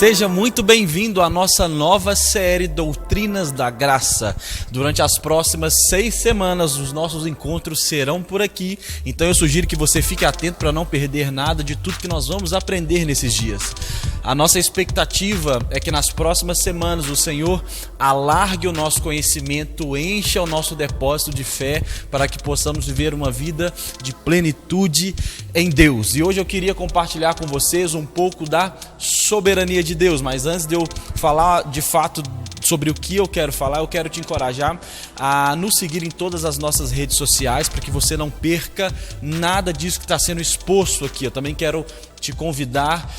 Seja muito bem-vindo à nossa nova série Doutrinas da Graça. Durante as próximas 6 semanas, os nossos encontros serão por aqui. Então eu sugiro que você fique atento para não perder nada de tudo que nós vamos aprender nesses dias. A nossa expectativa é que nas próximas semanas o Senhor alargue o nosso conhecimento, encha o nosso depósito de fé para que possamos viver uma vida de plenitude em Deus. E hoje eu queria compartilhar com vocês um pouco da soberania de Deus, mas antes de eu falar de fato sobre o que eu quero falar, eu quero te encorajar a nos seguir em todas as nossas redes sociais para que você não perca nada disso que está sendo exposto aqui. Eu também quero te convidar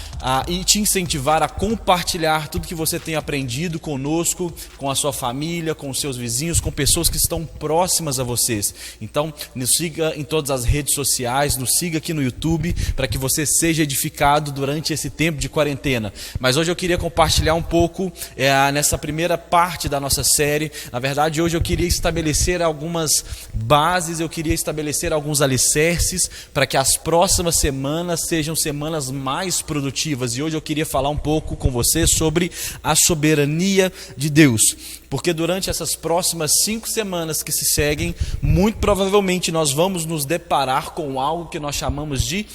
e te incentivar a compartilhar tudo que você tem aprendido conosco, com a sua família, com os seus vizinhos, com pessoas que estão próximas a vocês. Então, nos siga em todas as redes sociais, nos siga aqui no YouTube, para que você seja edificado durante esse tempo de quarentena. Mas hoje eu queria compartilhar um pouco nessa primeira parte da nossa série. Na verdade, hoje eu queria estabelecer algumas bases, eu queria estabelecer alguns alicerces para que as próximas semanas sejam semanas mais produtivas. E hoje eu queria falar um pouco com você sobre a soberania de Deus. Porque durante essas próximas 5 semanas que se seguem, muito provavelmente nós vamos nos deparar com algo que nós chamamos de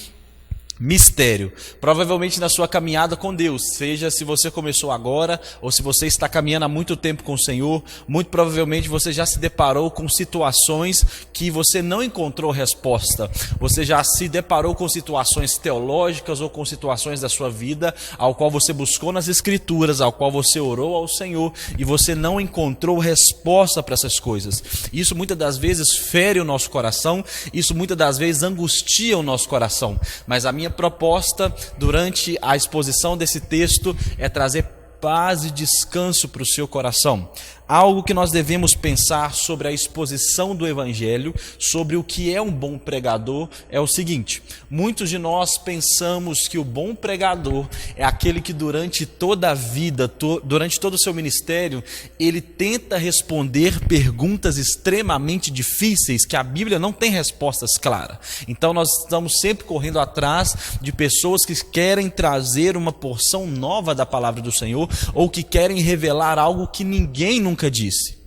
mistério. Provavelmente na sua caminhada com Deus, seja se você começou agora ou se você está caminhando há muito tempo com o Senhor, muito provavelmente você já se deparou com situações que você não encontrou resposta. Você já se deparou com situações teológicas ou com situações da sua vida ao qual você buscou nas Escrituras, ao qual você orou ao Senhor e você não encontrou resposta para essas coisas. Isso muitas das vezes fere o nosso coração, isso muitas das vezes angustia o nosso coração. Mas a minha proposta durante a exposição desse texto é trazer paz e descanso para o seu coração. Algo que nós devemos pensar sobre a exposição do Evangelho, sobre o que é um bom pregador, é o seguinte: muitos de nós pensamos que o bom pregador é aquele que durante toda a vida, durante todo o seu ministério, ele tenta responder perguntas extremamente difíceis, que a Bíblia não tem respostas claras. Então nós estamos sempre correndo atrás de pessoas que querem trazer uma porção nova da palavra do Senhor, ou que querem revelar algo que ninguém nunca disse.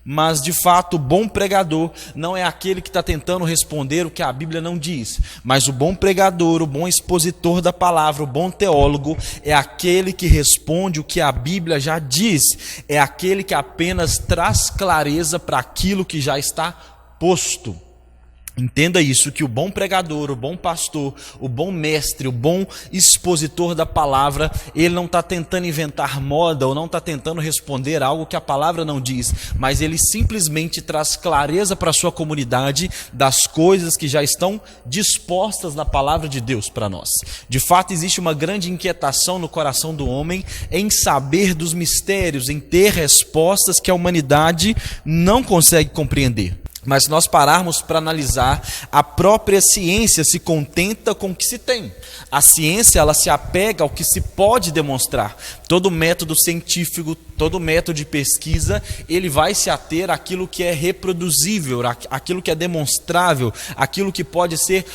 Mas de fato o bom pregador não é aquele que está tentando responder o que a Bíblia não diz, mas o bom pregador, o bom expositor da palavra, o bom teólogo é aquele que responde o que a Bíblia já diz, é aquele que apenas traz clareza para aquilo que já está posto. Entenda isso, que o bom pregador, o bom pastor, o bom mestre, o bom expositor da palavra, ele não está tentando inventar moda ou não está tentando responder algo que a palavra não diz, mas ele simplesmente traz clareza para a sua comunidade das coisas que já estão dispostas na palavra de Deus para nós. De fato, existe uma grande inquietação no coração do homem em saber dos mistérios, em ter respostas que a humanidade não consegue compreender. Mas se nós pararmos para analisar, a própria ciência se contenta com o que se tem. A ciência, ela se apega ao que se pode demonstrar. Todo método científico, todo método de pesquisa, ele vai se ater àquilo que é reproduzível, àquilo que é demonstrável, àquilo que pode ser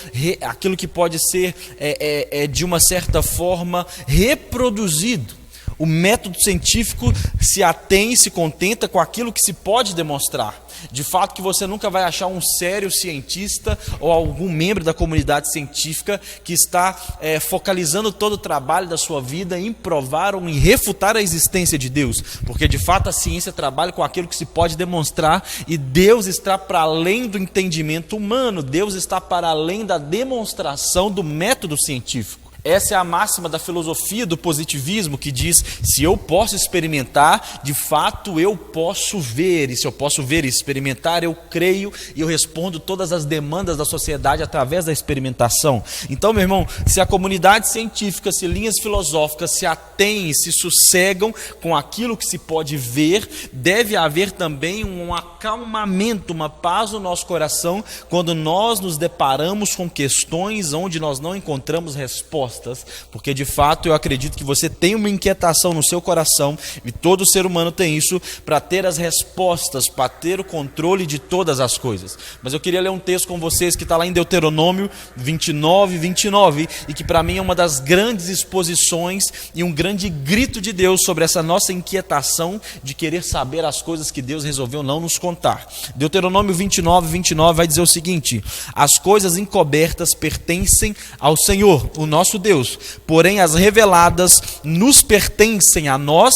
de uma certa forma reproduzido. O método científico se atém e se contenta com aquilo que se pode demonstrar. De fato que você nunca vai achar um sério cientista ou algum membro da comunidade científica que está focalizando todo o trabalho da sua vida em provar ou em refutar a existência de Deus. Porque de fato a ciência trabalha com aquilo que se pode demonstrar e Deus está para além do entendimento humano. Deus está para além da demonstração do método científico. Essa é a máxima da filosofia do positivismo que diz: se eu posso experimentar, de fato eu posso ver. E se eu posso ver e experimentar, eu creio e eu respondo todas as demandas da sociedade através da experimentação. Então, meu irmão, se a comunidade científica, se linhas filosóficas se atêm e se sossegam com aquilo que se pode ver, deve haver também um acalmamento, uma paz no nosso coração quando nós nos deparamos com questões onde nós não encontramos resposta. respostas, porque de fato eu acredito que você tem uma inquietação no seu coração, e todo ser humano tem isso, para ter as respostas, para ter o controle de todas as coisas. Mas eu queria ler um texto com vocês que está lá em Deuteronômio 29, e que para mim é uma das grandes exposições e um grande grito de Deus sobre essa nossa inquietação de querer saber as coisas que Deus resolveu não nos contar. Deuteronômio 29 vai dizer o seguinte: as coisas encobertas pertencem ao Senhor, o nosso Deus, porém as reveladas nos pertencem a nós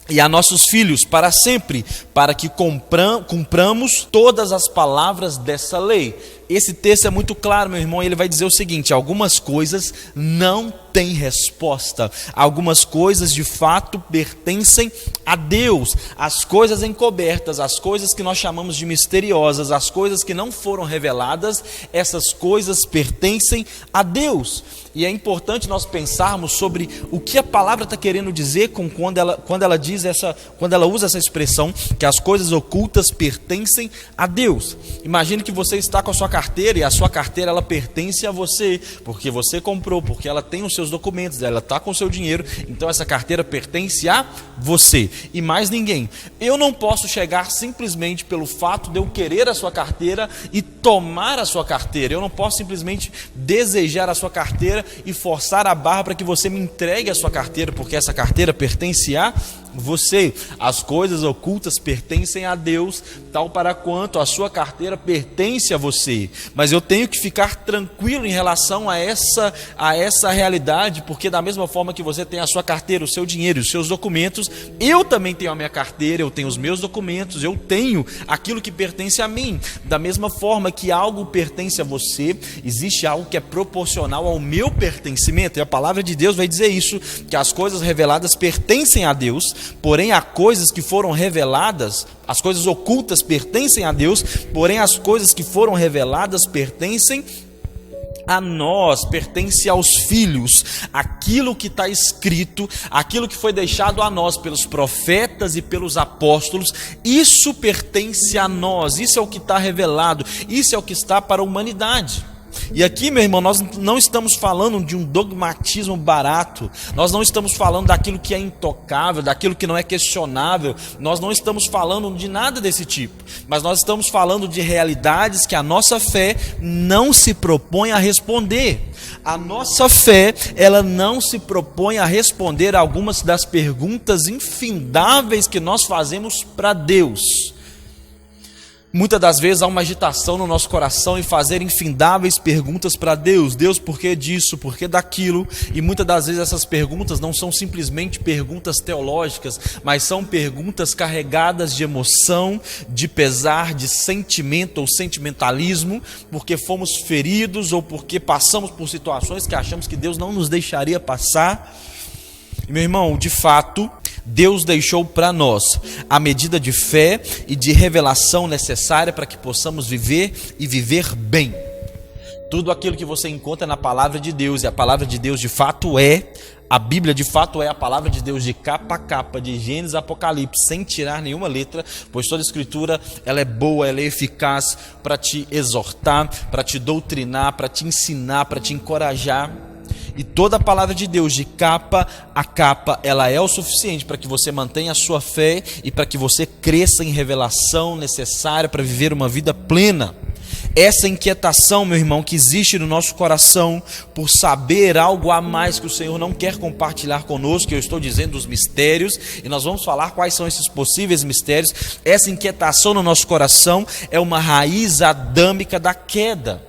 e a nossos filhos para sempre, para que cumpramos todas as palavras dessa lei. Esse texto é muito claro, meu irmão, e ele vai dizer o seguinte: algumas coisas não têm resposta, algumas coisas de fato pertencem a Deus. As coisas encobertas, as coisas que nós chamamos de misteriosas, as coisas que não foram reveladas, essas coisas pertencem a Deus. E é importante nós pensarmos sobre o que a palavra está querendo dizer quando ela usa essa expressão, que as coisas ocultas pertencem a Deus. Imagine que você está com a sua carteira, e a sua carteira ela pertence a você, porque você comprou, porque ela tem os seus documentos, ela está com o seu dinheiro, então essa carteira pertence a você e mais ninguém. Eu não posso chegar simplesmente pelo fato de eu querer a sua carteira e tomar a sua carteira. Eu não posso simplesmente desejar a sua carteira e forçar a barra para que você me entregue a sua carteira, porque essa carteira pertence a você. As coisas ocultas pertencem a Deus, tal para quanto a sua carteira pertence a você. Mas eu tenho que ficar tranquilo em relação a essa realidade, porque da mesma forma que você tem a sua carteira, o seu dinheiro, os seus documentos, eu também tenho a minha carteira, eu tenho os meus documentos, eu tenho aquilo que pertence a mim. Da mesma forma que algo pertence a você, existe algo que é proporcional ao meu pertencimento, e a palavra de Deus vai dizer isso, que as coisas reveladas pertencem a Deus, porém há coisas que foram reveladas, as coisas ocultas pertencem a Deus, porém as coisas que foram reveladas pertencem a nós, pertence aos filhos. Aquilo que está escrito, aquilo que foi deixado a nós pelos profetas e pelos apóstolos, isso pertence a nós, isso é o que está revelado, isso é o que está para a humanidade. E aqui, meu irmão, nós não estamos falando de um dogmatismo barato, nós não estamos falando daquilo que é intocável, daquilo que não é questionável, nós não estamos falando de nada desse tipo, mas nós estamos falando de realidades que a nossa fé não se propõe a responder. A nossa fé, ela não se propõe a responder a algumas das perguntas infindáveis que nós fazemos para Deus. Muitas das vezes há uma agitação no nosso coração em fazer infindáveis perguntas para Deus. Deus, por que disso? Por que daquilo? E muitas das vezes essas perguntas não são simplesmente perguntas teológicas, mas são perguntas carregadas de emoção, de pesar, de sentimento ou sentimentalismo, porque fomos feridos ou porque passamos por situações que achamos que Deus não nos deixaria passar. E, meu irmão, de fato, Deus deixou para nós a medida de fé e de revelação necessária para que possamos viver e viver bem. Tudo aquilo que você encontra na palavra de Deus, e a palavra de Deus de fato a Bíblia de fato é a palavra de Deus de capa a capa, de Gênesis a Apocalipse, sem tirar nenhuma letra, pois toda escritura ela é boa, ela é eficaz para te exortar, para te doutrinar, para te ensinar, para te encorajar. E toda a palavra de Deus, de capa a capa, ela é o suficiente para que você mantenha a sua fé e para que você cresça em revelação necessária para viver uma vida plena. Essa inquietação, meu irmão, que existe no nosso coração por saber algo a mais que o Senhor não quer compartilhar conosco, que eu estou dizendo os mistérios, e nós vamos falar quais são esses possíveis mistérios. Essa inquietação no nosso coração é uma raiz adâmica da queda.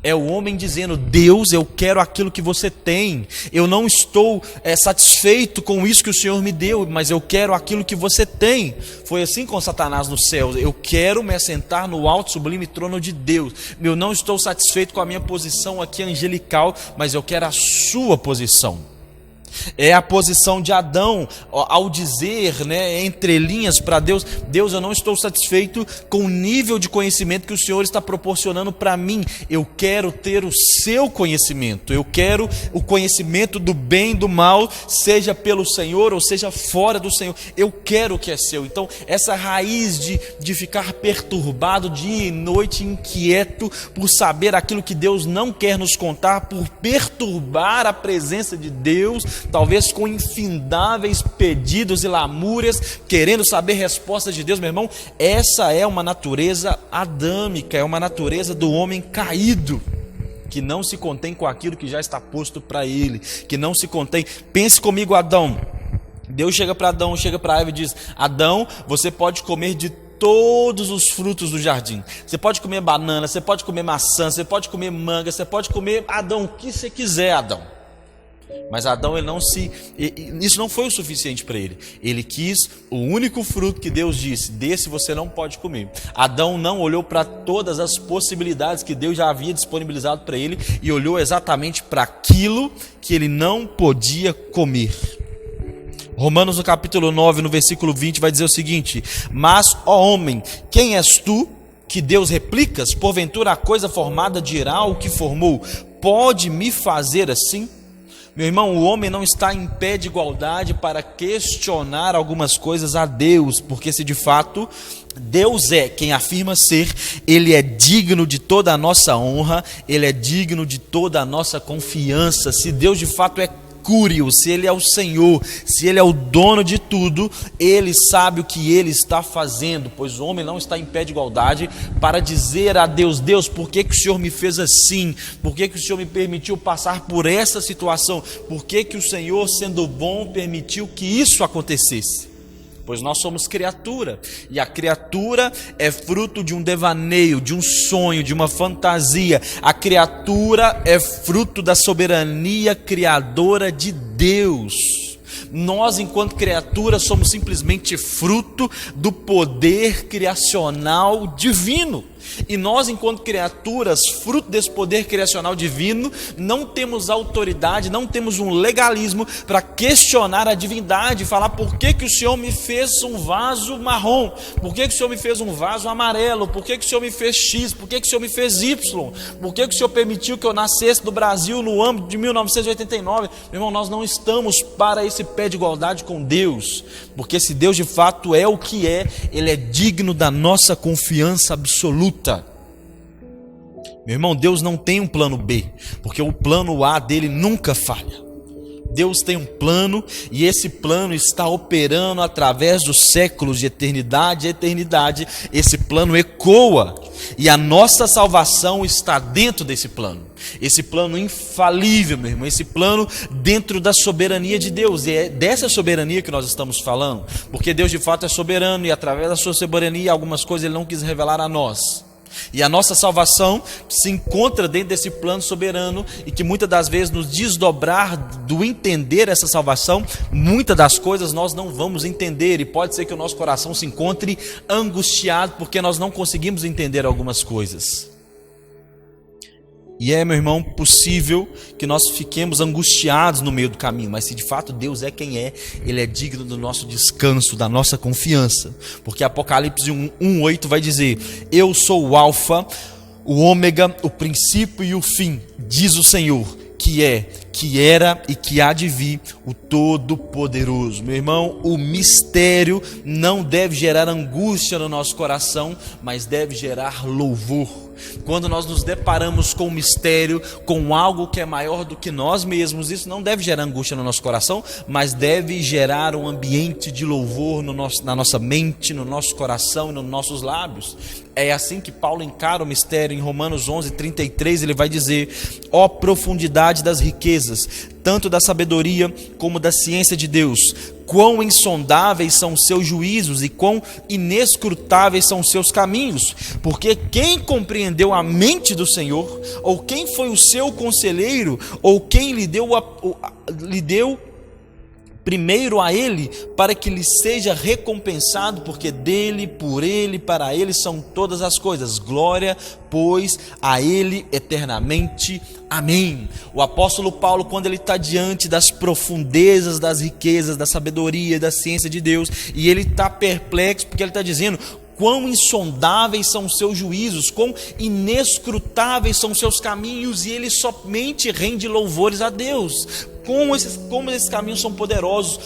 É o homem dizendo: Deus, eu quero aquilo que você tem, eu não estou satisfeito com isso que o Senhor me deu, mas eu quero aquilo que você tem. Foi assim com Satanás no céu: eu quero me assentar no alto sublime trono de Deus, eu não estou satisfeito com a minha posição aqui angelical, mas eu quero a sua posição. É a posição de Adão ao dizer, né, entre linhas para Deus: Deus, eu não estou satisfeito com o nível de conhecimento que o Senhor está proporcionando para mim. Eu quero ter o seu conhecimento. Eu quero o conhecimento do bem e do mal, seja pelo Senhor ou seja fora do Senhor. Eu quero o que é seu. Então, essa raiz de ficar perturbado dia e noite, inquieto por saber aquilo que Deus não quer nos contar, por perturbar a presença de Deus, talvez com infindáveis pedidos e lamúrias, querendo saber respostas de Deus, meu irmão, essa é uma natureza adâmica, é uma natureza do homem caído, que não se contém com aquilo que já está posto para ele, que não se contém. Pense comigo, Adão. Deus chega para Adão, chega para Eva e diz: Adão, você pode comer de todos os frutos do jardim. Você pode comer banana, você pode comer maçã, você pode comer manga, você pode comer, Adão, o que você quiser, Adão. Mas Adão, isso não foi o suficiente para ele. Ele quis o único fruto que Deus disse: desse você não pode comer. Adão não olhou para todas as possibilidades que Deus já havia disponibilizado para ele e olhou exatamente para aquilo que ele não podia comer. Romanos no capítulo 9, no versículo 20, vai dizer o seguinte: mas, ó homem, quem és tu que Deus replicas? Porventura a coisa formada dirá o que formou: pode me fazer assim? Meu irmão, o homem não está em pé de igualdade para questionar algumas coisas a Deus, porque se de fato Deus é quem afirma ser, Ele é digno de toda a nossa honra, Ele é digno de toda a nossa confiança. Se Deus de fato é Cúrio, se Ele é o Senhor, se Ele é o dono de tudo, Ele sabe o que Ele está fazendo, pois o homem não está em pé de igualdade para dizer a Deus: Deus, por que o Senhor me fez assim? Por que o Senhor me permitiu passar por essa situação? Por que o Senhor, sendo bom, permitiu que isso acontecesse? Pois nós somos criatura, e a criatura é fruto de um devaneio, de um sonho, de uma fantasia. A criatura é fruto da soberania criadora de Deus. Nós, enquanto criaturas, somos simplesmente fruto do poder criacional divino. E nós, enquanto criaturas, fruto desse poder criacional divino, não temos autoridade, não temos um legalismo para questionar a divindade, falar: por que o Senhor me fez um vaso marrom? Por que o Senhor me fez um vaso amarelo? Por que o Senhor me fez X? Por que o Senhor me fez Y? Por que o Senhor permitiu que eu nascesse no Brasil no ano de 1989? Meu irmão, nós não estamos para esse pé de igualdade com Deus, porque se Deus de fato é o que é, Ele é digno da nossa confiança absoluta. Meu irmão, Deus não tem um plano B, porque o plano A dele nunca falha. Deus tem um plano, e esse plano está operando através dos séculos, de eternidade a eternidade. Esse plano ecoa, e a nossa salvação está dentro desse plano. Esse plano infalível, meu irmão, esse plano dentro da soberania de Deus. E é dessa soberania que nós estamos falando, porque Deus de fato é soberano, e através da sua soberania algumas coisas Ele não quis revelar a nós. E a nossa salvação se encontra dentro desse plano soberano, e que muitas das vezes, nos desdobrar do entender essa salvação, muitas das coisas nós não vamos entender, e pode ser que o nosso coração se encontre angustiado porque nós não conseguimos entender algumas coisas. E meu irmão, possível que nós fiquemos angustiados no meio do caminho, mas se de fato Deus é quem é, Ele é digno do nosso descanso, da nossa confiança, porque Apocalipse 1:8 vai dizer: eu sou o alfa, o ômega, o princípio e o fim, diz o Senhor, que é, que era e que há de vir, o Todo-Poderoso. Meu irmão, o mistério não deve gerar angústia no nosso coração, mas deve gerar louvor. Quando nós nos deparamos com um mistério, com algo que é maior do que nós mesmos, isso não deve gerar angústia no nosso coração, mas deve gerar um ambiente de louvor na nossa mente, no nosso coração e nos nossos lábios. É assim que Paulo encara o mistério. Em Romanos 11:33 ele vai dizer: ó profundidade das riquezas, tanto da sabedoria como da ciência de Deus, quão insondáveis são os seus juízos e quão inescrutáveis são os seus caminhos. Porque quem compreendeu a mente do Senhor? Ou quem foi o seu conselheiro? Ou quem lhe deu primeiro a Ele, para que lhe seja recompensado, porque dele, por Ele, para Ele são todas as coisas. Glória, pois, a Ele eternamente. Amém. O apóstolo Paulo, quando ele está diante das profundezas, das riquezas, da sabedoria, da ciência de Deus, e ele está perplexo, porque ele está dizendo: quão insondáveis são os seus juízos, quão inescrutáveis são os seus caminhos, e ele somente rende louvores a Deus. Como esses caminhos são poderosos,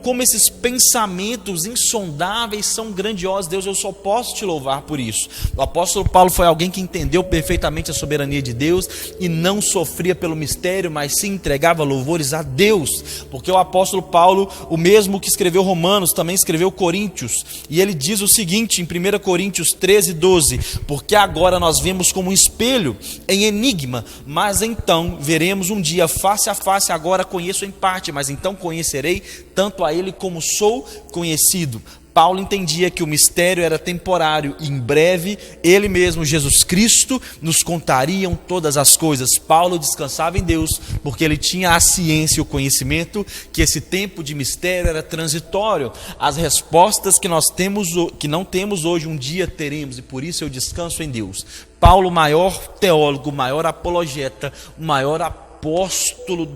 como esses pensamentos insondáveis são grandiosos. Deus, eu só posso te louvar por isso. O apóstolo Paulo foi alguém que entendeu perfeitamente a soberania de Deus e não sofria pelo mistério, mas sim entregava louvores a Deus. Porque o apóstolo Paulo, o mesmo que escreveu Romanos, também escreveu Coríntios, e ele diz o seguinte em 1 Coríntios 13:12: porque agora nós vemos como um espelho, em enigma, mas então veremos um dia face a face. Agora conheço em parte, mas então conhecerei tanto a Ele como sou conhecido. Paulo entendia que o mistério era temporário e em breve Ele mesmo, Jesus Cristo, nos contariam todas as coisas. Paulo descansava em Deus porque ele tinha a ciência e o conhecimento que esse tempo de mistério era transitório. As respostas que não temos hoje, um dia teremos, e por isso eu descanso em Deus. Paulo, o maior teólogo, o maior apologeta, o maior apóstolo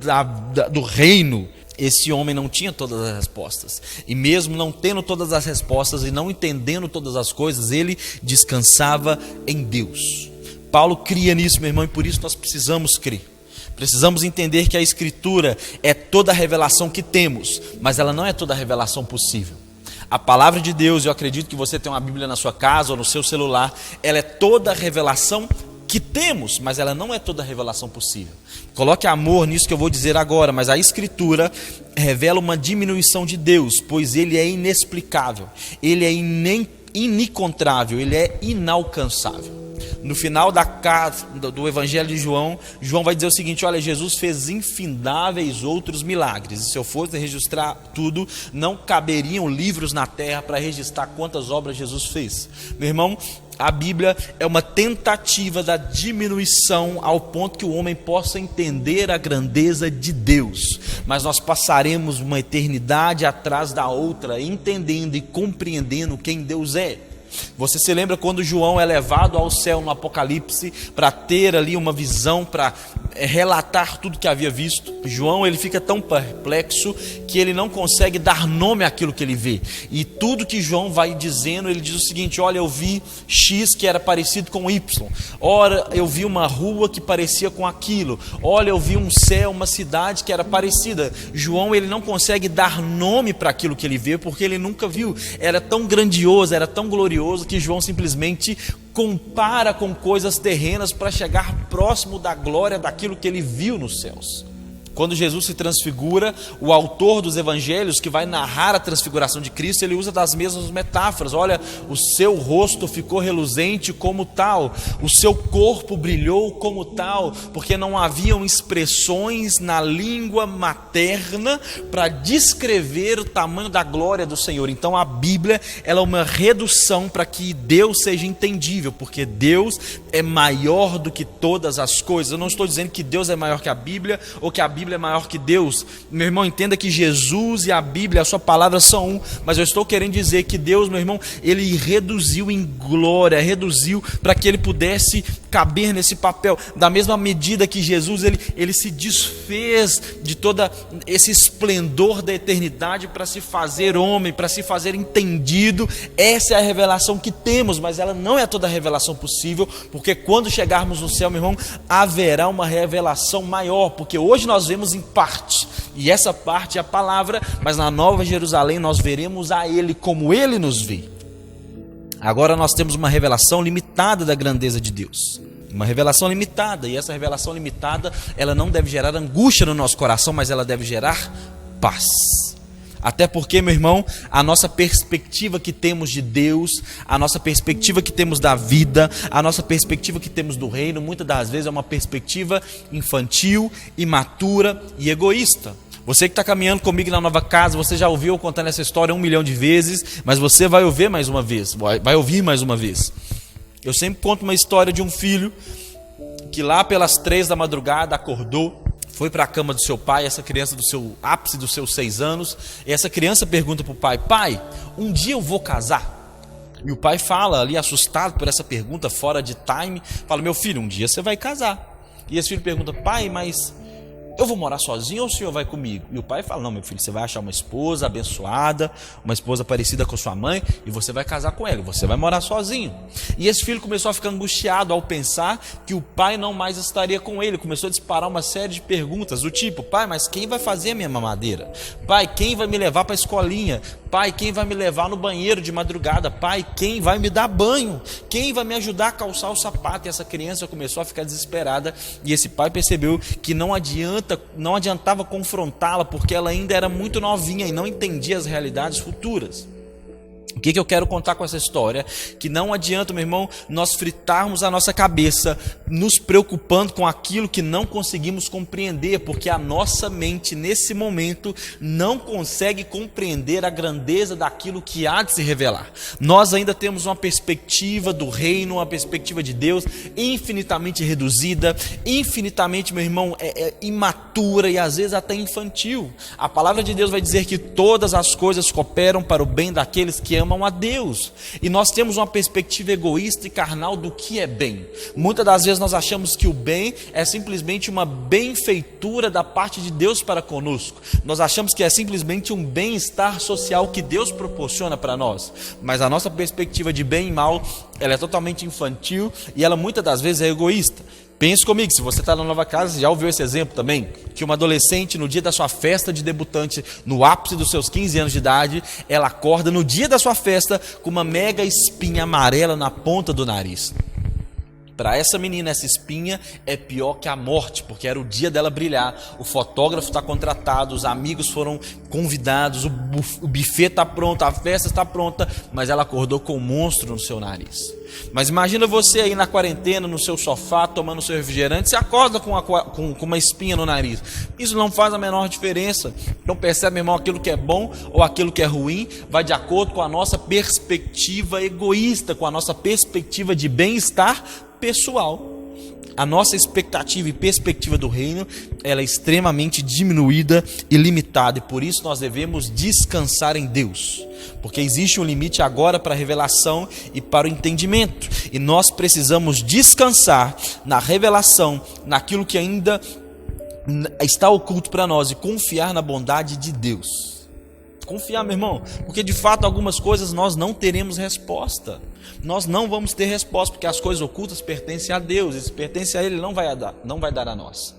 do reino, esse homem não tinha todas as respostas, e mesmo não tendo todas as respostas e não entendendo todas as coisas, ele descansava em Deus. Paulo cria nisso, meu irmão, e por isso nós precisamos crer. Precisamos entender que a Escritura é toda a revelação que temos, mas ela não é toda a revelação possível. A palavra de Deus, eu acredito que você tem uma Bíblia na sua casa ou no seu celular, ela é toda a revelação que temos, mas ela não é toda a revelação possível. Coloque amor nisso que eu vou dizer agora, mas a Escritura revela uma diminuição de Deus, pois Ele é inexplicável, Ele é inencontrável, Ele é inalcançável. No final do Evangelho de João, João vai dizer o seguinte: olha, Jesus fez infindáveis outros milagres, e se eu fosse registrar tudo, não caberiam livros na terra para registrar quantas obras Jesus fez. Meu irmão, a Bíblia é uma tentativa da diminuição ao ponto que o homem possa entender a grandeza de Deus, mas nós passaremos uma eternidade atrás da outra, entendendo e compreendendo quem Deus é. Você se lembra quando João é levado ao céu no Apocalipse para ter ali uma visão, para relatar tudo que havia visto? João, ele fica tão perplexo que ele não consegue dar nome àquilo que ele vê, e tudo que João vai dizendo, ele diz o seguinte: olha, eu vi X que era parecido com Y, ora eu vi uma rua que parecia com aquilo, olha, eu vi um céu, uma cidade que era parecida. João, ele não consegue dar nome para aquilo que ele vê, porque ele nunca viu. Era tão grandioso, era tão glorioso, que João simplesmente compara com coisas terrenas para chegar próximo da glória daquilo que ele viu nos céus. Quando Jesus se transfigura, o autor dos evangelhos, que vai narrar a transfiguração de Cristo, ele usa das mesmas metáforas. Olha, o seu rosto ficou reluzente como tal, o seu corpo brilhou como tal, porque não haviam expressões na língua materna para descrever o tamanho da glória do Senhor. Então a Bíblia, ela é uma redução para que Deus seja entendível, porque Deus é maior do que todas as coisas. Eu não estou dizendo que Deus é maior que a Bíblia, ou que a Bíblia é maior que Deus. Meu irmão, entenda que Jesus e a Bíblia, a sua palavra são um, mas eu estou querendo dizer que Deus, meu irmão, ele reduziu em glória, reduziu para que ele pudesse caber nesse papel. Da mesma medida que Jesus, ele se desfez de todo esse esplendor da eternidade para se fazer homem, para se fazer entendido. Essa é a revelação que temos, mas ela não é toda a revelação possível, porque quando chegarmos no céu, meu irmão, haverá uma revelação maior, porque hoje nós vemos em parte, e essa parte é a palavra, mas na Nova Jerusalém nós veremos a Ele como Ele nos vê. Agora nós temos uma revelação limitada da grandeza de Deus, uma revelação limitada, e essa revelação limitada, ela não deve gerar angústia no nosso coração, mas ela deve gerar paz. Até porque, meu irmão, a nossa perspectiva que temos de Deus, a nossa perspectiva que temos da vida, a nossa perspectiva que temos do reino, muitas das vezes é uma perspectiva infantil, imatura e egoísta. Você que está caminhando comigo na nova casa, você já ouviu eu contando essa história 1 milhão de vezes, mas você vai ouvir mais uma vez, Eu sempre conto uma história de um filho que lá pelas 3 da madrugada acordou foi para a cama do seu pai, essa criança do seu ápice dos seus 6 anos, e essa criança pergunta para o pai: pai, um dia eu vou casar? E o pai fala ali, assustado por essa pergunta, fora de time, fala: meu filho, um dia você vai casar. E esse filho pergunta: pai, mas eu vou morar sozinho ou o senhor vai comigo? E o pai fala: não, meu filho, você vai achar uma esposa abençoada, uma esposa parecida com sua mãe, e você vai casar com ela, você vai morar sozinho. E esse filho começou a ficar angustiado ao pensar que o pai não mais estaria com ele. Começou a disparar uma série de perguntas do tipo: pai, mas quem vai fazer a minha mamadeira? Pai, quem vai me levar para a escolinha? Pai, quem vai me levar no banheiro de madrugada? Pai, quem vai me dar banho? Quem vai me ajudar a calçar o sapato? E essa criança começou a ficar desesperada, e esse pai percebeu que não adiantava confrontá-la, porque ela ainda era muito novinha e não entendia as realidades futuras. O que eu quero contar com essa história? Que não adianta, meu irmão, nós fritarmos a nossa cabeça nos preocupando com aquilo que não conseguimos compreender, porque a nossa mente nesse momento não consegue compreender a grandeza daquilo que há de se revelar. Nós ainda temos uma perspectiva do reino, uma perspectiva de Deus infinitamente reduzida, infinitamente, meu irmão, imatura e às vezes até infantil. A palavra de Deus vai dizer que todas as coisas cooperam para o bem daqueles que amam a Deus, e nós temos uma perspectiva egoísta e carnal do que é bem. Muitas das vezes nós achamos que o bem é simplesmente uma benfeitura da parte de Deus para conosco. Nós achamos que é simplesmente um bem-estar social que Deus proporciona para nós, mas a nossa perspectiva de bem e mal, ela é totalmente infantil e ela muitas das vezes é egoísta. Pense comigo, se você está na nova casa, já ouviu esse exemplo também? Que uma adolescente, no dia da sua festa de debutante, no ápice dos seus 15 anos de idade, ela acorda no dia da sua festa com uma mega espinha amarela na ponta do nariz. Para essa menina, essa espinha é pior que a morte, porque era o dia dela brilhar. O fotógrafo está contratado, os amigos foram convidados, o buffet está pronto, a festa está pronta, mas ela acordou com um monstro no seu nariz. Mas imagina você aí na quarentena, no seu sofá, tomando seu refrigerante, você acorda com uma espinha no nariz. Isso não faz a menor diferença. Então percebe, meu irmão, aquilo que é bom ou aquilo que é ruim vai de acordo com a nossa perspectiva egoísta, com a nossa perspectiva de bem-estar pessoal. A nossa expectativa e perspectiva do reino, ela é extremamente diminuída e limitada, e por isso nós devemos descansar em Deus, porque existe um limite agora para a revelação e para o entendimento, e nós precisamos descansar na revelação, naquilo que ainda está oculto para nós, e confiar na bondade de Deus. Confiar, meu irmão, porque de fato algumas coisas nós não teremos resposta. Nós não vamos ter resposta, porque as coisas ocultas pertencem a Deus, e se pertence a Ele, não vai dar a nós.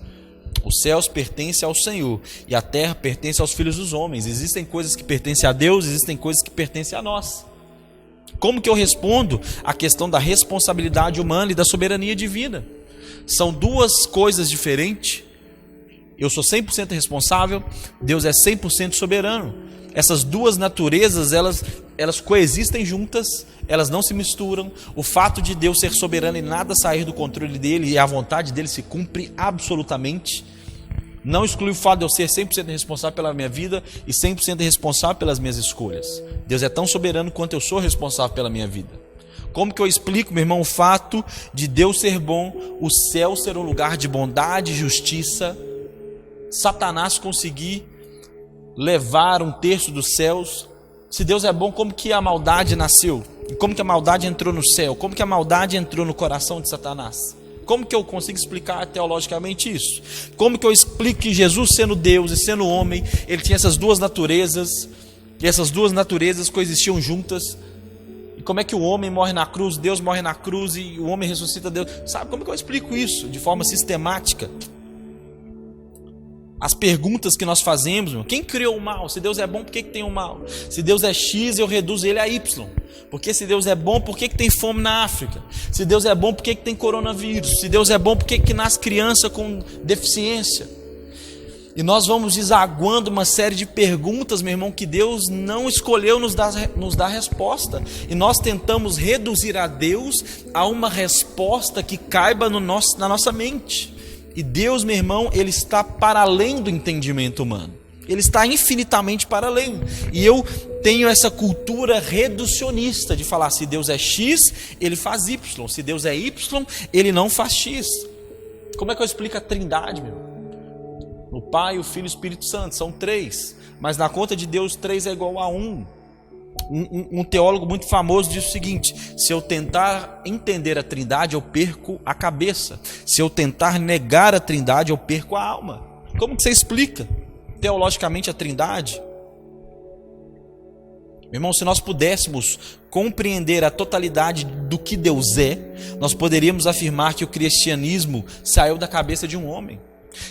Os céus pertencem ao Senhor, e a terra pertence aos filhos dos homens. Existem coisas que pertencem a Deus, existem coisas que pertencem a nós. Como que eu respondo à questão da responsabilidade humana e da soberania divina? São duas coisas diferentes. Eu sou 100% responsável, Deus é 100% soberano. Essas duas naturezas, elas coexistem juntas, elas não se misturam. O fato de Deus ser soberano e nada sair do controle dele, e a vontade dele se cumpre absolutamente, não exclui o fato de eu ser 100% responsável pela minha vida e 100% responsável pelas minhas escolhas. Deus é tão soberano quanto eu sou responsável pela minha vida. Como que eu explico, meu irmão, o fato de Deus ser bom, o céu ser um lugar de bondade e justiça, Satanás conseguir levar 1/3 dos céus? Se Deus é bom, como que a maldade nasceu? E como que a maldade entrou no céu? Como que a maldade entrou no coração de Satanás? Como que eu consigo explicar teologicamente isso? Como que eu explico que Jesus, sendo Deus e sendo homem, ele tinha essas duas naturezas, e essas duas naturezas coexistiam juntas? E como é que o homem morre na cruz, Deus morre na cruz, e o homem ressuscita Deus? Sabe como que eu explico isso de forma sistemática? As perguntas que nós fazemos, quem criou o mal? Se Deus é bom, por que tem o mal? Se Deus é X, eu reduzo ele a Y. Porque se Deus é bom, por que tem fome na África? Se Deus é bom, por que tem coronavírus? Se Deus é bom, por que nasce criança com deficiência? E nós vamos desaguando uma série de perguntas, meu irmão, que Deus não escolheu nos dar resposta. E nós tentamos reduzir a Deus a uma resposta que caiba na nossa mente. E Deus, meu irmão, ele está para além do entendimento humano. Ele está infinitamente para além. E eu tenho essa cultura reducionista de falar: se Deus é X, ele faz Y. Se Deus é Y, ele não faz X. Como é que eu explico a Trindade, meu? O Pai, o Filho e o Espírito Santo, são 3. Mas na conta de Deus, 3 é igual a 1. Um teólogo muito famoso diz o seguinte: se eu tentar entender a Trindade, eu perco a cabeça. Se eu tentar negar a Trindade, eu perco a alma. Como que você explica teologicamente a Trindade? Meu irmão, se nós pudéssemos compreender a totalidade do que Deus é, nós poderíamos afirmar que o cristianismo saiu da cabeça de um homem.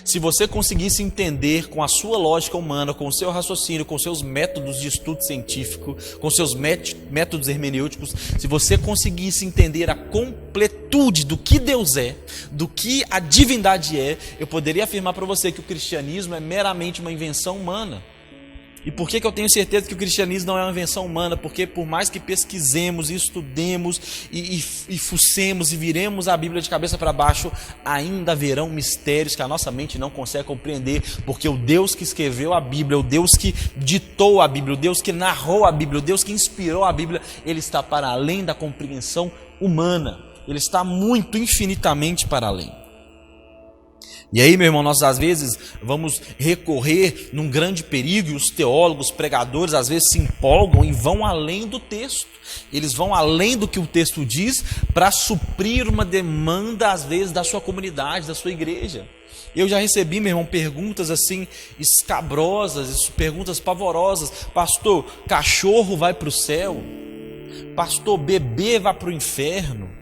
Se você conseguisse entender com a sua lógica humana, com o seu raciocínio, com seus métodos de estudo científico, com seus métodos hermenêuticos, se você conseguisse entender a completude do que Deus é, do que a divindade é, eu poderia afirmar para você que o cristianismo é meramente uma invenção humana. E por que eu tenho certeza que o cristianismo não é uma invenção humana? Porque por mais que pesquisemos, estudemos e fucemos e viremos a Bíblia de cabeça para baixo, ainda haverão mistérios que a nossa mente não consegue compreender, porque o Deus que escreveu a Bíblia, o Deus que ditou a Bíblia, o Deus que narrou a Bíblia, o Deus que inspirou a Bíblia, Ele está para além da compreensão humana. Ele está muito, infinitamente para além. E aí, meu irmão, nós às vezes vamos recorrer num grande perigo, e os teólogos, pregadores, às vezes se empolgam e vão além do texto. Eles vão além do que o texto diz para suprir uma demanda, às vezes, da sua comunidade, da sua igreja. Eu já recebi, meu irmão, perguntas assim escabrosas, perguntas pavorosas. Pastor, cachorro vai para o céu? Pastor, bebê vai para o inferno?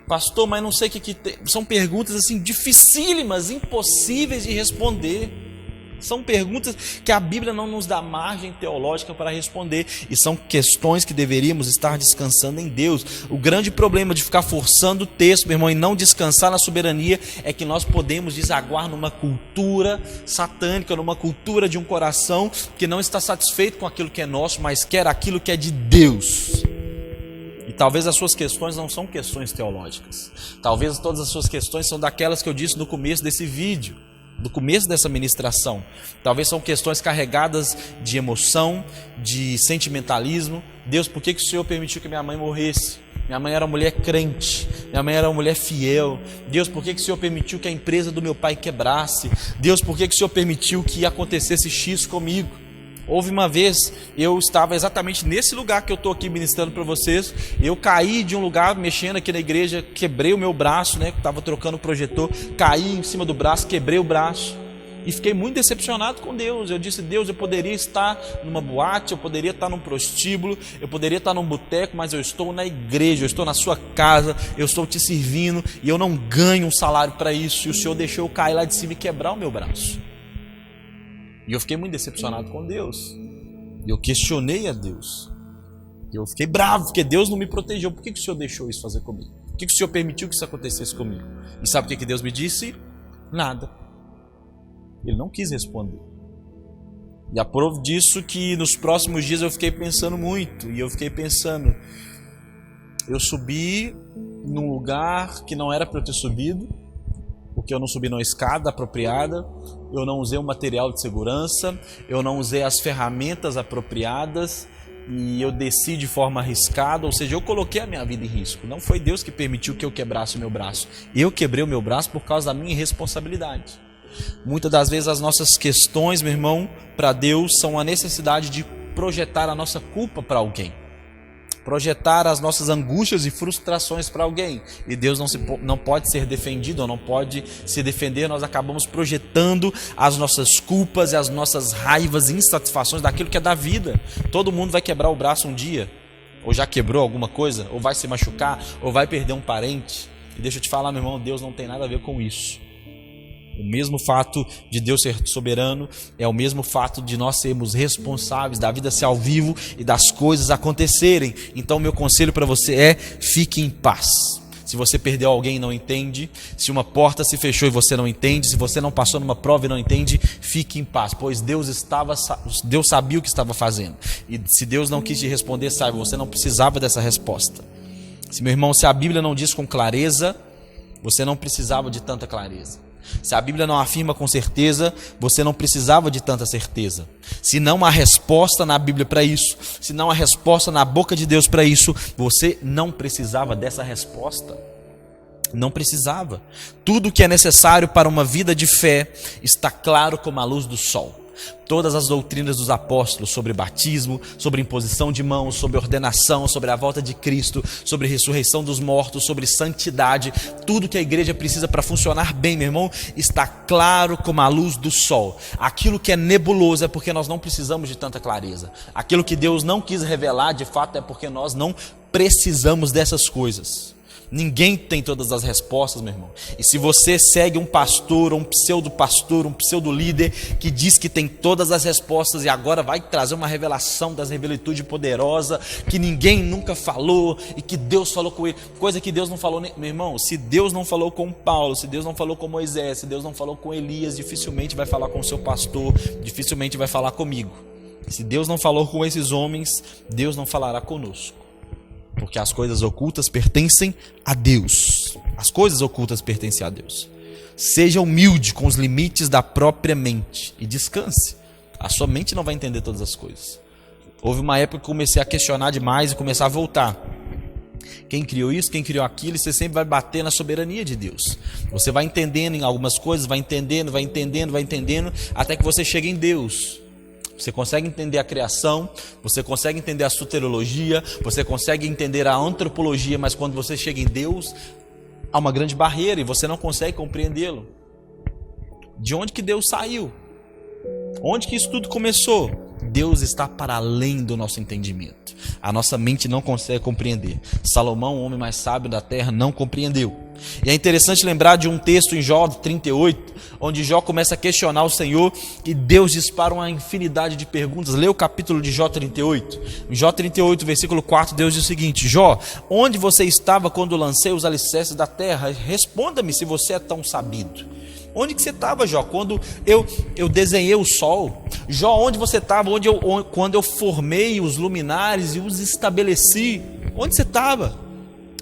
Pastor, mas não sei o que tem. São perguntas assim dificílimas, impossíveis de responder. São perguntas que a Bíblia não nos dá margem teológica para responder, e são questões que deveríamos estar descansando em Deus. O grande problema de ficar forçando o texto, meu irmão, e não descansar na soberania, é que nós podemos desaguar numa cultura satânica, numa cultura de um coração que não está satisfeito com aquilo que é nosso, mas quer aquilo que é de Deus. E talvez as suas questões não são questões teológicas. Talvez todas as suas questões são daquelas que eu disse no começo desse vídeo, no começo dessa ministração. Talvez são questões carregadas de emoção, de sentimentalismo. Deus, por que o Senhor permitiu que minha mãe morresse? Minha mãe era uma mulher crente, minha mãe era uma mulher fiel. Deus, por que o Senhor permitiu que a empresa do meu pai quebrasse? Deus, por que o Senhor permitiu que acontecesse X comigo? Houve uma vez, eu estava exatamente nesse lugar que eu estou aqui ministrando para vocês. Eu caí de um lugar, mexendo aqui na igreja, quebrei o meu braço, né? Estava trocando o projetor, caí em cima do braço, quebrei o braço. E fiquei muito decepcionado com Deus. Eu disse: Deus, eu poderia estar numa boate, eu poderia estar num prostíbulo, eu poderia estar num boteco, mas eu estou na igreja, eu estou na sua casa, eu estou te servindo, e eu não ganho um salário para isso. E o Senhor deixou eu cair lá de cima e quebrar o meu braço. E eu fiquei muito decepcionado com Deus. E eu questionei a Deus. E eu fiquei bravo, porque Deus não me protegeu. Por que o Senhor deixou isso fazer comigo? Por que o Senhor permitiu que isso acontecesse comigo? E sabe o que Deus me disse? Nada. Ele não quis responder. E a prova disso que nos próximos dias eu fiquei pensando muito. E eu fiquei pensando, eu subi num lugar que não era para eu ter subido, porque eu não subi numa escada apropriada, eu não usei o material de segurança, eu não usei as ferramentas apropriadas, e eu desci de forma arriscada, ou seja, eu coloquei a minha vida em risco. Não foi Deus que permitiu que eu quebrasse o meu braço. Eu quebrei o meu braço por causa da minha irresponsabilidade. Muitas das vezes as nossas questões, meu irmão, para Deus são a necessidade de projetar a nossa culpa para alguém. Projetar as nossas angústias e frustrações para alguém. E Deus não pode ser defendido, ou não pode se defender. Nós acabamos projetando as nossas culpas e as nossas raivas e insatisfações daquilo que é da vida. Todo mundo vai quebrar o braço um dia, ou já quebrou alguma coisa, ou vai se machucar, ou vai perder um parente. E deixa eu te falar, meu irmão, Deus não tem nada a ver com isso. O mesmo fato de Deus ser soberano é o mesmo fato de nós sermos responsáveis da vida ser ao vivo e das coisas acontecerem. Então meu conselho para você é: fique em paz. Se você perdeu alguém e não entende, se uma porta se fechou e você não entende, se você não passou numa prova e não entende, fique em paz, pois Deus sabia o que estava fazendo. E se Deus não quis te responder, saiba, você não precisava dessa resposta. Se, meu irmão, se a Bíblia não diz com clareza, você não precisava de tanta clareza. Se a Bíblia não afirma com certeza, você não precisava de tanta certeza. Se não há resposta na Bíblia para isso, se não há resposta na boca de Deus para isso, você não precisava dessa resposta. Não precisava. Tudo que é necessário para uma vida de fé está claro como a luz do sol. Todas as doutrinas dos apóstolos sobre batismo, sobre imposição de mãos, sobre ordenação, sobre a volta de Cristo, sobre ressurreição dos mortos, sobre santidade, tudo que a igreja precisa para funcionar bem, meu irmão, está claro como a luz do sol. Aquilo que é nebuloso é porque nós não precisamos de tanta clareza. Aquilo que Deus não quis revelar, de fato, é porque nós não precisamos dessas coisas. Ninguém tem todas as respostas, meu irmão. E se você segue um pastor, ou um pseudo-pastor, um pseudo-líder que diz que tem todas as respostas e agora vai trazer uma revelação das revelitude poderosa que ninguém nunca falou e que Deus falou com ele, coisa que Deus não falou, meu irmão, se Deus não falou com Paulo, se Deus não falou com Moisés, se Deus não falou com Elias, dificilmente vai falar com o seu pastor, dificilmente vai falar comigo. Se Deus não falou com esses homens, Deus não falará conosco. Porque as coisas ocultas pertencem a Deus. As coisas ocultas pertencem a Deus. Seja humilde com os limites da própria mente e descanse. A sua mente não vai entender todas as coisas. Houve uma época que eu comecei a questionar demais e começar a voltar. Quem criou isso, quem criou aquilo, e você sempre vai bater na soberania de Deus. Você vai entendendo em algumas coisas, vai entendendo, até que você chega em Deus. Você consegue entender a criação, você consegue entender a soteriologia, você consegue entender a antropologia, mas quando você chega em Deus, há uma grande barreira e você não consegue compreendê-lo. De onde que Deus saiu? Onde que isso tudo começou? Deus está para além do nosso entendimento. A nossa mente não consegue compreender. Salomão, o homem mais sábio da terra, não compreendeu. E é interessante lembrar de um texto em Jó 38, onde Jó começa a questionar o Senhor e Deus dispara uma infinidade de perguntas. Lê o capítulo de Jó 38. Em Jó 38, versículo 4, Deus diz o seguinte: Jó, onde você estava quando lancei os alicerces da terra? Responda-me se você é tão sabido. Onde que você estava, Jó, quando eu desenhei o sol? Jó, onde você estava quando eu formei os luminares e os estabeleci? Onde você estava?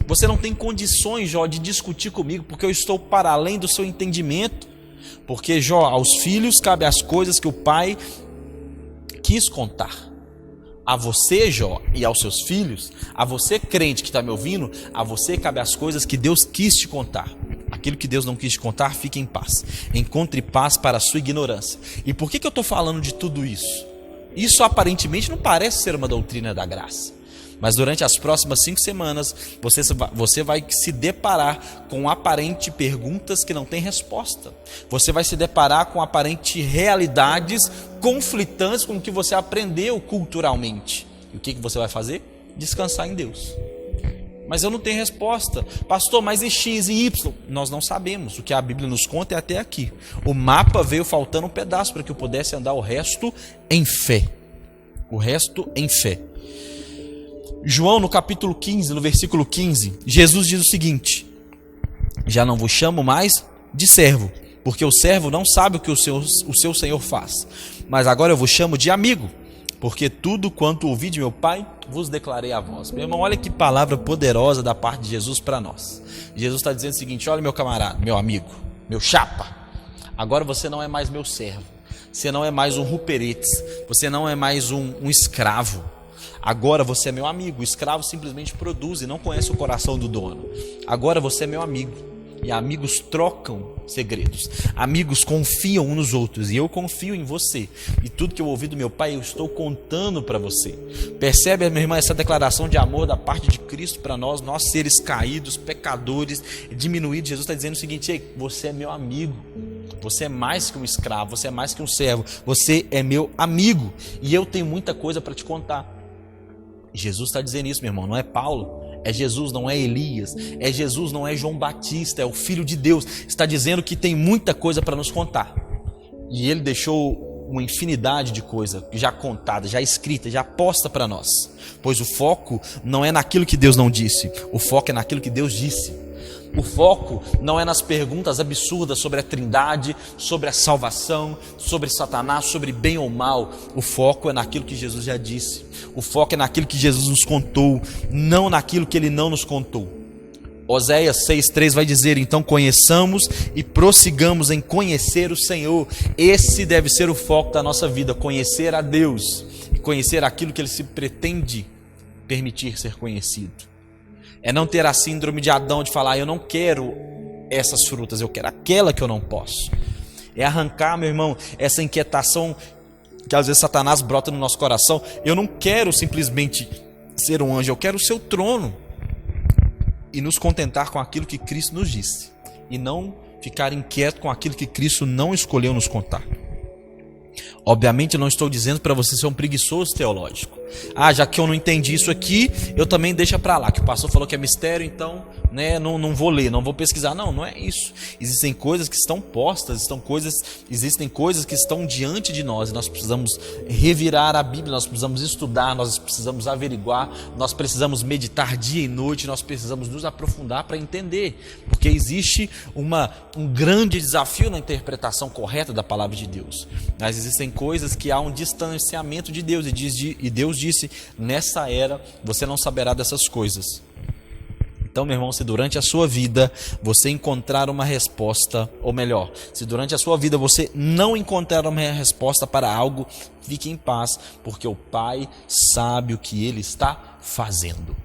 Você não tem condições, Jó, de discutir comigo, porque eu estou para além do seu entendimento. Porque, Jó, aos filhos cabe as coisas que o pai quis contar. A você, Jó, e aos seus filhos, a você, crente que está me ouvindo, a você cabe as coisas que Deus quis te contar. Aquilo que Deus não quis te contar, fique em paz. Encontre paz para a sua ignorância. E por que eu estou falando de tudo isso? Isso aparentemente não parece ser uma doutrina da graça. Mas durante as próximas 5 semanas, você vai se deparar com aparentes perguntas que não têm resposta. Você vai se deparar com aparentes realidades conflitantes com o que você aprendeu culturalmente. E o que você vai fazer? Descansar em Deus. Mas eu não tenho resposta. Pastor, mas e X e Y? Nós não sabemos. O que a Bíblia nos conta é até aqui. O mapa veio faltando um pedaço para que eu pudesse andar o resto em fé. O resto em fé. João, no capítulo 15, no versículo 15, Jesus diz o seguinte: já não vos chamo mais de servo, porque o servo não sabe o que o seu Senhor faz. Mas agora eu vos chamo de amigo, porque tudo quanto ouvi de meu Pai, vos declarei a vós. Meu irmão, olha que palavra poderosa da parte de Jesus para nós. Jesus está dizendo o seguinte: olha, meu camarada, meu amigo, meu chapa, agora você não é mais meu servo, você não é mais um ruperetes, você não é mais um escravo. Agora você é meu amigo. O escravo simplesmente produz e não conhece o coração do dono. Agora você é meu amigo. E amigos trocam segredos. Amigos confiam uns nos outros. E eu confio em você. E tudo que eu ouvi do meu Pai, eu estou contando para você. Percebe, minha irmã, essa declaração de amor da parte de Cristo para nós, nós seres caídos, pecadores, diminuídos. Jesus está dizendo o seguinte: ei, você é meu amigo. Você é mais que um escravo. Você é mais que um servo. Você é meu amigo. E eu tenho muita coisa para te contar. Jesus está dizendo isso, meu irmão, não é Paulo, é Jesus, não é Elias, é Jesus, não é João Batista, é o Filho de Deus. Está dizendo que tem muita coisa para nos contar. E ele deixou uma infinidade de coisa já contada, já escrita, já posta para nós. Pois o foco não é naquilo que Deus não disse, o foco é naquilo que Deus disse. O foco não é nas perguntas absurdas sobre a Trindade, sobre a salvação, sobre Satanás, sobre bem ou mal. O foco é naquilo que Jesus já disse. O foco é naquilo que Jesus nos contou, não naquilo que Ele não nos contou. Oséias 6,3 vai dizer: então conheçamos e prossigamos em conhecer o Senhor. Esse deve ser o foco da nossa vida, conhecer a Deus e conhecer aquilo que Ele se pretende permitir ser conhecido. É não ter a síndrome de Adão de falar, eu não quero essas frutas, eu quero aquela que eu não posso. É arrancar, meu irmão, essa inquietação que às vezes Satanás brota no nosso coração. Eu não quero simplesmente ser um anjo, eu quero o seu trono. E nos contentar com aquilo que Cristo nos disse. E não ficar inquieto com aquilo que Cristo não escolheu nos contar. Obviamente eu não estou dizendo para você ser um preguiçoso teológico. Já que eu não entendi isso aqui, eu também deixa para lá, que o pastor falou que é mistério, então não vou ler, não vou pesquisar. Não é isso. Existem coisas que estão postas, existem coisas que estão diante de nós, e nós precisamos revirar a Bíblia, nós precisamos estudar, nós precisamos averiguar, nós precisamos meditar dia e noite, nós precisamos nos aprofundar para entender, porque existe um grande desafio na interpretação correta da palavra de Deus. Mas existem coisas que há um distanciamento de Deus, e Deus disse, nessa era você não saberá dessas coisas. Então, meu irmão, se durante a sua vida você encontrar uma resposta, ou melhor, se durante a sua vida você não encontrar uma resposta para algo, fique em paz, porque o Pai sabe o que Ele está fazendo.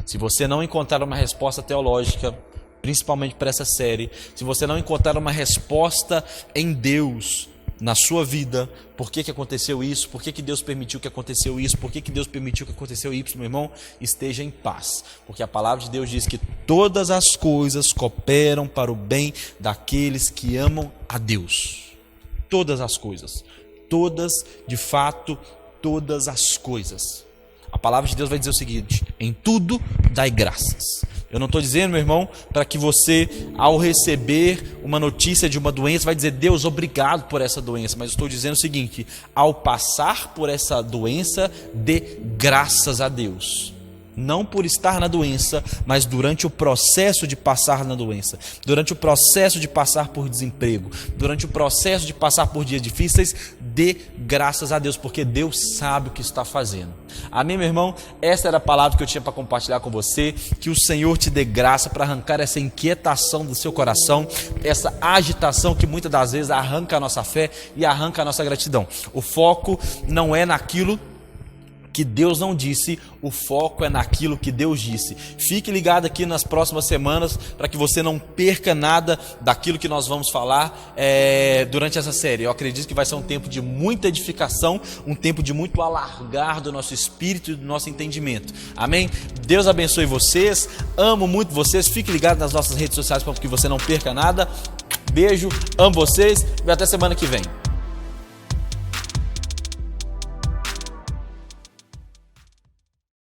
Se você não encontrar uma resposta teológica, principalmente para essa série, se você não encontrar uma resposta em Deus na sua vida, por que aconteceu isso, por que Deus permitiu que aconteceu isso, por que Deus permitiu que aconteceu isso, meu irmão, esteja em paz, porque a palavra de Deus diz que todas as coisas cooperam para o bem daqueles que amam a Deus. Todas as coisas, todas, de fato, todas as coisas. A palavra de Deus vai dizer o seguinte: em tudo dai graças. Eu não estou dizendo, meu irmão, para que você, ao receber uma notícia de uma doença, vai dizer, Deus, obrigado por essa doença. Mas eu estou dizendo o seguinte: ao passar por essa doença, dê graças a Deus. Não por estar na doença, mas durante o processo de passar na doença, durante o processo de passar por desemprego, durante o processo de passar por dias difíceis, dê graças a Deus, porque Deus sabe o que está fazendo. Amém, meu irmão? Essa era a palavra que eu tinha para compartilhar com você. Que o Senhor te dê graça para arrancar essa inquietação do seu coração, essa agitação que muitas das vezes arranca a nossa fé e arranca a nossa gratidão. O foco não é naquilo que Deus não disse, o foco é naquilo que Deus disse. Fique ligado aqui nas próximas semanas para que você não perca nada daquilo que nós vamos falar durante essa série. Eu acredito que vai ser um tempo de muita edificação, um tempo de muito alargar do nosso espírito e do nosso entendimento. Amém? Deus abençoe vocês, amo muito vocês. Fique ligado nas nossas redes sociais para que você não perca nada. Beijo, amo vocês e até semana que vem.